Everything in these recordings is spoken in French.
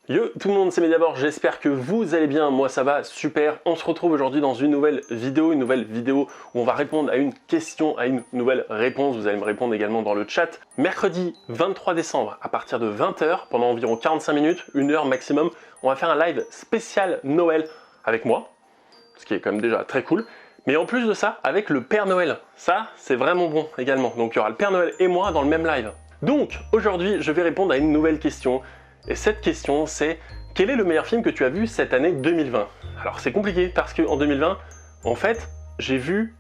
Yo tout le monde, c'est Mediabord, j'espère que vous allez bien, moi ça va super. On se retrouve aujourd'hui dans une nouvelle vidéo où on va répondre à une question, à une nouvelle réponse. Vous allez me répondre également dans le chat. Mercredi 23 décembre, à partir de 20 h, pendant environ 45 minutes, 1 heure maximum, on va faire un live spécial Noël avec moi, ce qui est quand même déjà très cool. Mais en plus de ça, avec le Père Noël. Ça, c'est vraiment bon également. Donc il y aura le Père Noël et moi dans le même live. Donc aujourd'hui, je vais répondre à une nouvelle question. Et cette question, c'est quel est le meilleur film que tu as vu cette année 2020? Alors c'est compliqué parce qu'en 2020, en fait, j'ai vu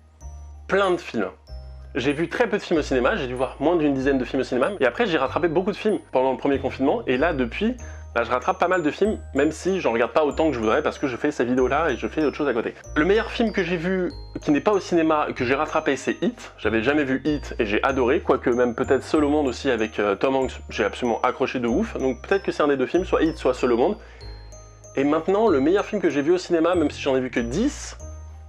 plein de films. J'ai vu très peu de films au cinéma, j'ai dû voir moins d'une dizaine de films au cinéma. Et après, j'ai rattrapé beaucoup de films pendant le premier confinement. Et là, depuis, je rattrape pas mal de films, même si j'en regarde pas autant que je voudrais parce que je fais ces vidéos-là et je fais autre chose à côté. Le meilleur film que j'ai vu, qui n'est pas au cinéma, que j'ai rattrapé, c'est It. J'avais jamais vu It et j'ai adoré, quoique même peut-être Seul au monde aussi avec Tom Hanks, j'ai absolument accroché de ouf. Donc peut-être que c'est un des deux films, soit It, soit Seul au monde. Et maintenant, le meilleur film que j'ai vu au cinéma, même si j'en ai vu que 10,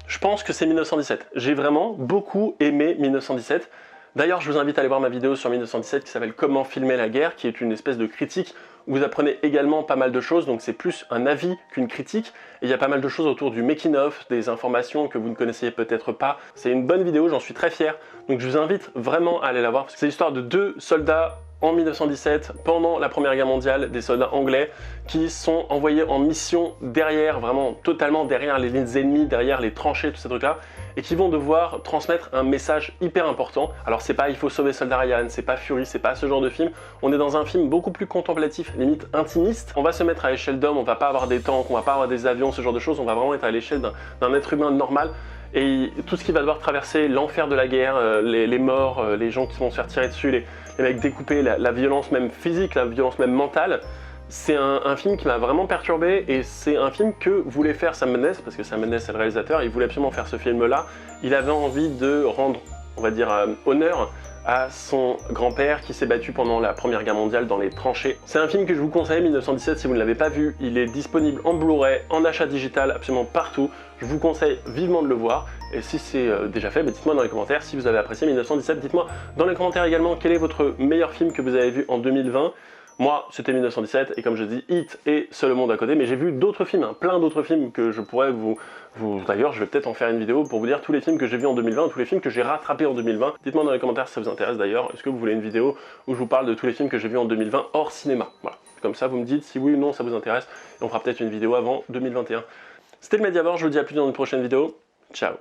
je pense que c'est 1917. J'ai vraiment beaucoup aimé 1917. D'ailleurs, je vous invite à aller voir ma vidéo sur 1917 qui s'appelle Comment filmer la guerre, qui est une espèce de critique où vous apprenez également pas mal de choses, donc c'est plus un avis qu'une critique. Et il y a pas mal de choses autour du making-of, des informations que vous ne connaissiez peut-être pas. C'est une bonne vidéo, j'en suis très fier. Donc je vous invite vraiment à aller la voir, parce que c'est l'histoire de deux soldats en 1917, pendant la Première Guerre mondiale, des soldats anglais qui sont envoyés en mission derrière, vraiment totalement derrière les lignes ennemies, derrière les tranchées, tous ces trucs-là, et qui vont devoir transmettre un message hyper important. Alors c'est pas « il faut sauver Soldat Ryan », c'est pas Fury, c'est pas ce genre de film. On est dans un film beaucoup plus contemplatif, limite intimiste. On va se mettre à l'échelle d'homme, on va pas avoir des tanks, on va pas avoir des avions, ce genre de choses, on va vraiment être à l'échelle d'un être humain normal. Et tout ce qui va devoir traverser l'enfer de la guerre, les morts, les gens qui vont se faire tirer dessus, les mecs découpés, la violence même physique, la violence même mentale. C'est un film qui m'a vraiment perturbé et c'est un film que voulait faire Sam Mendes, parce que Sam Mendes est le réalisateur, il voulait absolument faire ce film-là. Il avait envie de rendre, on va dire, honneur à son grand-père qui s'est battu pendant la Première Guerre mondiale dans les tranchées. C'est un film que je vous conseille, 1917, si vous ne l'avez pas vu. Il est disponible en Blu-ray, en achat digital, absolument partout. Je vous conseille vivement de le voir. Et si c'est déjà fait, dites-moi dans les commentaires si vous avez apprécié 1917. Dites-moi dans les commentaires également quel est votre meilleur film que vous avez vu en 2020. Moi, c'était 1917, et comme je dis, It et Seul au monde à côté, mais j'ai vu d'autres films, plein d'autres films que je pourrais D'ailleurs, je vais peut-être en faire une vidéo pour vous dire tous les films que j'ai vus en 2020, tous les films que j'ai rattrapés en 2020. Dites-moi dans les commentaires si ça vous intéresse d'ailleurs. Est-ce que vous voulez une vidéo où je vous parle de tous les films que j'ai vus en 2020 hors cinéma? Voilà, comme ça vous me dites si oui ou non ça vous intéresse, et on fera peut-être une vidéo avant 2021. C'était le Mediabord, je vous dis à plus dans une prochaine vidéo. Ciao.